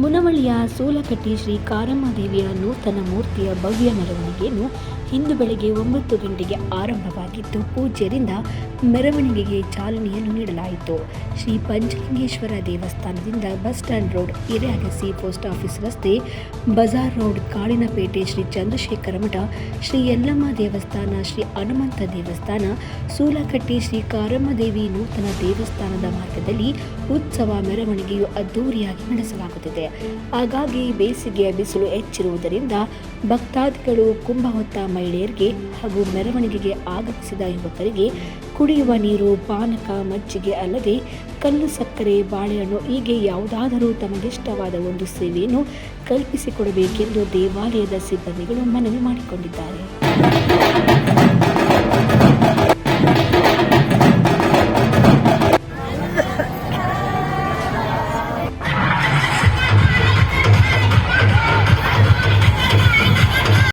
ಮುನವಳ್ಳಿಯ ಸೂಲಕಟ್ಟಿ ಶ್ರೀ ಕಾರಮ್ಮ ದೇವಿಯ ನೂತನ ಮೂರ್ತಿಯ ಭವ್ಯ ಮೆರವಣಿಗೆಯನ್ನು ಇಂದು ಬೆಳಗ್ಗೆ 9 ಗಂಟೆಗೆ ಆರಂಭವಾಗಿದ್ದು, ಪೂಜ್ಯರಿಂದ ಮೆರವಣಿಗೆಗೆ ಚಾಲನೆಯನ್ನು ನೀಡಲಾಯಿತು. ಶ್ರೀ ಪಂಚಲಿಂಗೇಶ್ವರ ದೇವಸ್ಥಾನದಿಂದ bus stand road, Hireagasi post office ರಸ್ತೆ, ಬಜಾರ್ ರೋಡ್, ಕಾಳಿನಪೇಟೆ ಶ್ರೀ ಚಂದ್ರಶೇಖರ ಮಠ, ಶ್ರೀ ಯಲ್ಲಮ್ಮ ದೇವಸ್ಥಾನ, ಶ್ರೀ ಹನುಮಂತ ದೇವಸ್ಥಾನ, ಸೂಲಕಟ್ಟಿ ಶ್ರೀ ಕಾರಮ್ಮ ದೇವಿ ನೂತನ ದೇವಸ್ಥಾನದ ಮಾರ್ಗದಲ್ಲಿ ಉತ್ಸವ ಮೆರವಣಿಗೆಯು ಅದ್ದೂರಿಯಾಗಿ ನಡೆಸಲಾಗುತ್ತಿದೆ. ಹಾಗಾಗಿ ಬೇಸಿಗೆಯ ಬಿಸಿಲು ಹೆಚ್ಚಿರುವುದರಿಂದ ಭಕ್ತಾದಿಗಳು, ಕುಂಭ ಹೊತ್ತ ಮಹಿಳೆಯರಿಗೆ ಹಾಗೂ ಮೆರವಣಿಗೆಗೆ ಆಗಮಿಸಿದ ಯುವಕರಿಗೆ ಕುಡಿಯುವ ನೀರು, ಪಾನಕ, ಮಜ್ಜಿಗೆ ಅಲ್ಲದೆ ಕಲ್ಲು ಸಕ್ಕರೆ, ಬಾಳೆಹಣ್ಣು ಹೀಗೆ ಯಾವುದಾದರೂ ತಮಗಿಷ್ಟವಾದ ಒಂದು ಸೇವೆಯನ್ನು ಕಲ್ಪಿಸಿಕೊಡಬೇಕೆಂದು ದೇವಾಲಯದ ಸಿಬ್ಬಂದಿಗಳು ಮನವಿ ಮಾಡಿಕೊಂಡಿದ್ದಾರೆ.